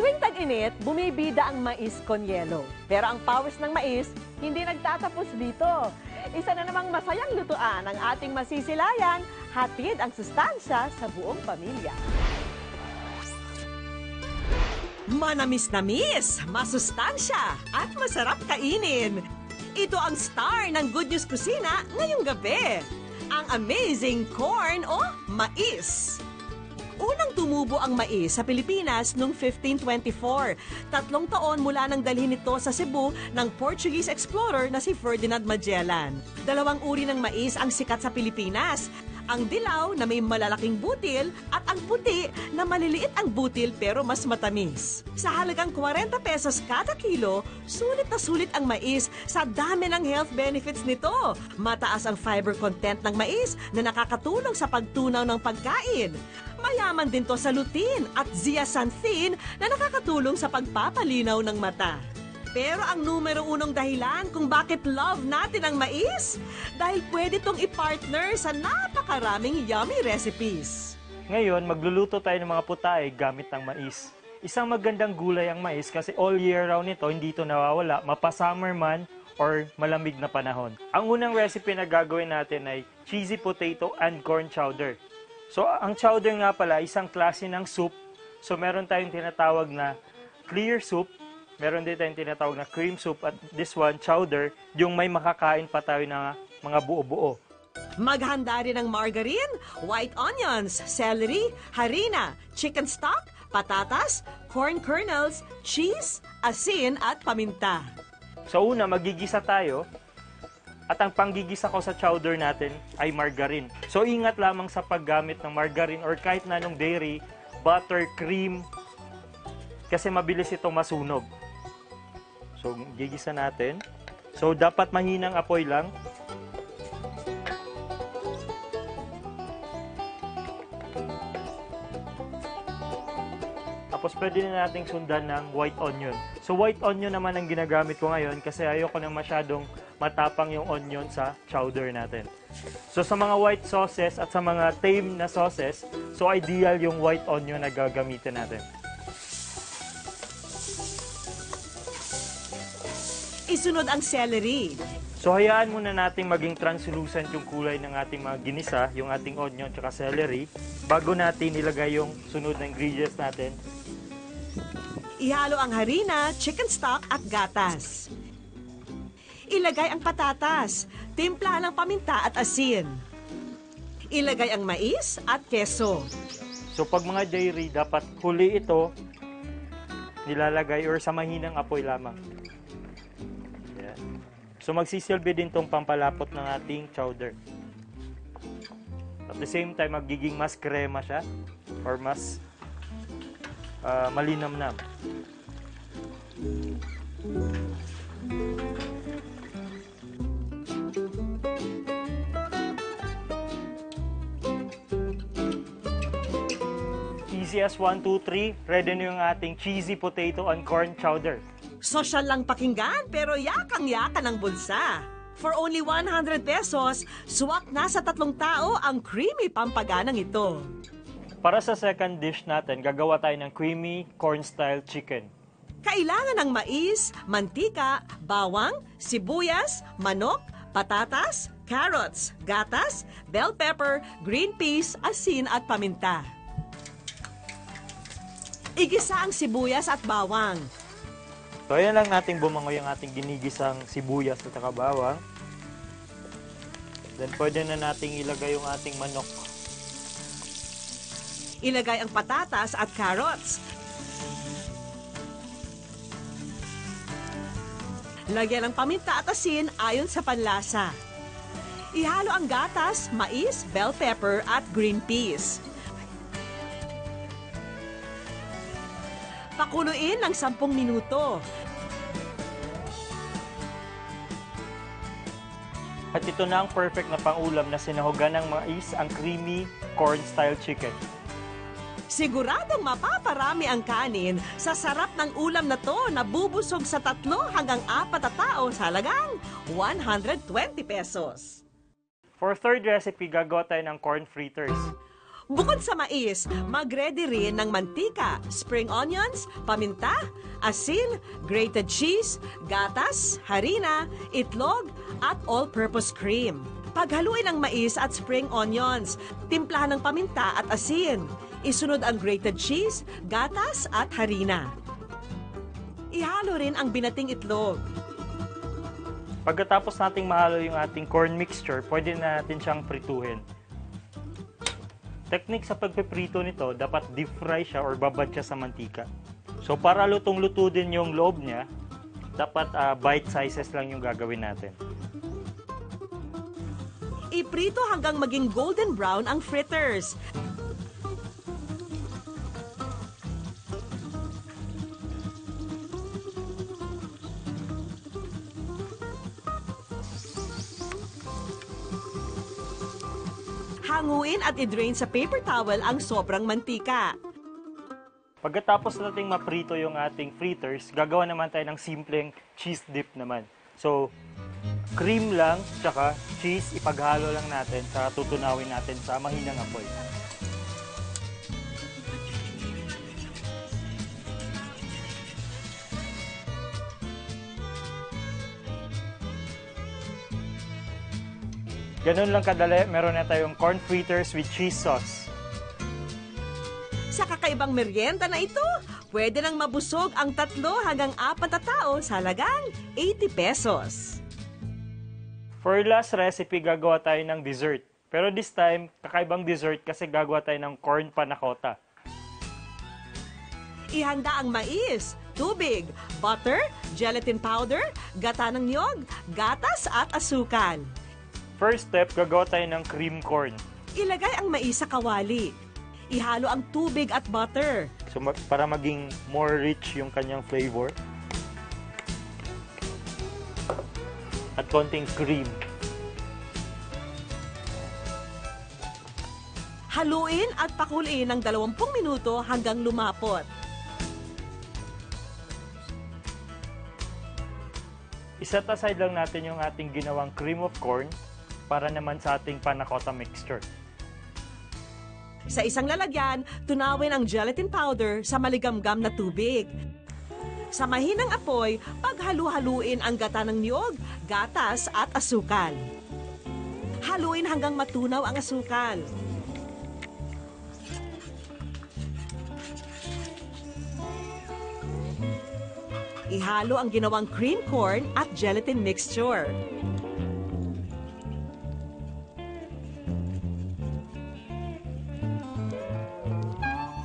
Tuwing tag-init, bumibida ang mais con yelo. Pero ang pawis ng mais, hindi nagtatapos dito. Isa na namang masayang lutuan ang ating masisilayan, hatid ang sustansya sa buong pamilya. Manamis-namis, masustansya, at masarap kainin. Ito ang star ng Good News Kusina ngayong gabi. Ang amazing corn o mais. Unang tumubo ang mais sa Pilipinas noong 1524. 3 taon mula nang dalhin ito sa Cebu ng Portuguese explorer na si Ferdinand Magellan. 2 uri ng mais ang sikat sa Pilipinas. Ang dilaw na may malalaking butil at ang puti na maliliit ang butil pero mas matamis. Sa halagang 40 pesos kada kilo, sulit na sulit ang mais sa dami ng health benefits nito. Mataas ang fiber content ng mais na nakakatulong sa pagtunaw ng pagkain. Mayaman din to sa lutein at zeaxanthin na nakakatulong sa pagpapalinaw ng mata. Pero ang numero 1 dahilan kung bakit love natin ang mais? Dahil pwede itong i-partner sa napakaraming yummy recipes. Ngayon, magluluto tayo ng mga putahe gamit ng mais. Isang magandang gulay ang mais kasi all year round ito, hindi ito nawawala, mapa-summer man or malamig na panahon. Ang unang recipe na gagawin natin ay cheesy potato and corn chowder. So, ang chowder nga pala, isang klase ng soup. So, meron tayong tinatawag na clear soup. Meron din tayong tinatawag na cream soup at this one, chowder, yung may makakain pa tayo ng mga buo-buo. Maghanda rin ng margarine, white onions, celery, harina, chicken stock, patatas, corn kernels, cheese, asin at paminta. So una, magigisa tayo at ang panggigisa ko sa chowder natin ay margarine. So ingat lamang sa paggamit ng margarine or kahit na anong dairy, butter, cream, kasi mabilis itong masunog. So, gigisa natin. So, dapat mahinang apoy lang. Tapos, pwede na nating sundan ng white onion. So, white onion naman ang ginagamit ko ngayon kasi ayoko na masyadong matapang yung onion sa chowder natin. So, sa mga white sauces at sa mga tame na sauces, so ideal yung white onion na gagamitin natin. Isunod ang celery. So, hayaan muna nating maging translucent yung kulay ng ating mga ginisa, yung ating onion at celery, bago natin ilagay yung sunod na ingredients natin. Ihalo ang harina, chicken stock at gatas. Ilagay ang patatas, timpla ng paminta at asin. Ilagay ang mais at keso. So, pag mga dairy, dapat huli ito nilalagay or sa mahinang apoy lamang. So, magsisilbi din itong pampalapot ng ating chowder. At the same time, magiging mas krema siya or mas malinamnam. Easy as 1, 2, 3. Ready na yung ating cheesy potato and corn chowder. Sosyal lang pakinggan pero yakang-yakan ang bulsa. For only 100 pesos, suwak na sa 3 tao ang creamy pampaganang ito. Para sa second dish natin, gagawa tayo ng creamy corn-style chicken. Kailangan ng mais, mantika, bawang, sibuyas, manok, patatas, carrots, gatas, bell pepper, green peas, asin at paminta. Igisa ang sibuyas at bawang. So, ayan lang nating bumangoy ang ating ginigisang sibuyas at saka bawang. Then, pwede na nating ilagay yung ating manok. Ilagay ang patatas at carrots. Lagyan ng paminta at asin ayon sa panlasa. Ihalo ang gatas, mais, bell pepper at green peas. Pakuluin ng 10 minuto. At ito na ang perfect na pangulam na sinahugan ng mais, ang creamy corn-style chicken. Siguradong mapaparami ang kanin sa sarap ng ulam na to na bubusog sa 3 hanggang 4 na tao sa halagang 120 pesos. For third recipe, gagawa tayo ng corn fritters. Bukod sa mais, mag-ready rin ng mantika, spring onions, paminta, asin, grated cheese, gatas, harina, itlog, at all-purpose cream. Paghaluin ang mais at spring onions, timplahan ng paminta at asin. Isunod ang grated cheese, gatas at harina. Ihalo rin ang binating itlog. Pagkatapos nating mahalo yung ating corn mixture, pwede na natin siyang prituhin. Technique sa pagpiprito nito, dapat deep fry siya or babad siya sa mantika. So para lutong-luto din yung loob niya, dapat bite sizes lang yung gagawin natin. Iprito hanggang maging golden brown ang fritters. Hanguin at i-drain sa paper towel ang sobrang mantika. Pagkatapos nating maprito yung ating fritters, gagawa naman tayo ng simpleng cheese dip naman. So, cream lang, tsaka cheese, ipaghalo lang natin, sa tutunawin natin sa mahinang apoy. Ganun lang kadali, meron na tayong corn fritters with cheese sauce. Sa kakaibang merienda na ito, pwede nang mabusog ang 3 hanggang 4 na tao sa halagang 80 pesos. For last recipe, gagawa tayo ng dessert. Pero this time, kakaibang dessert kasi gagawa tayo ng corn panna cotta. Ihanda ang mais, tubig, butter, gelatin powder, gata ng niyog, gatas at asukal. First step, gagawa tayo ng cream corn. Ilagay ang mais sa kawali. Ihalo ang tubig at butter. So para maging more rich yung kanyang flavor. At konting cream. Haluin at pakuloyin ng 20 minuto hanggang lumapot. Iset aside lang natin yung ating ginawang cream of corn para naman sa ating panna cotta mixture. Sa isang lalagyan, tunawin ang gelatin powder sa maligamgam na tubig. Sa mahinang apoy, paghalu-haluin ang gata ng niyog, gatas at asukal. Haluin hanggang matunaw ang asukal. Ihalo ang ginawang cream corn at gelatin mixture.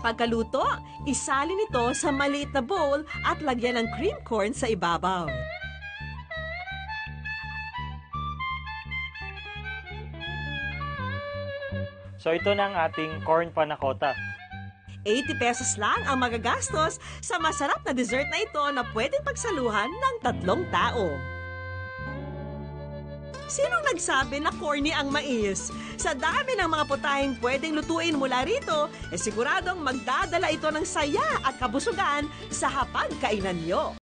Pagkaluto, isalin ito sa maliit na bowl at lagyan ng cream corn sa ibabaw. So ito na ang ating corn panna cotta. 80 pesos lang ang magagastos sa masarap na dessert na ito na pwedeng pagsaluhan ng 3 tao. Sinong nagsabi na corny ang mais? Sa dami ng mga putahing pwedeng lutuin mula rito, siguradong magdadala ito ng saya at kabusugan sa hapagkainan nyo.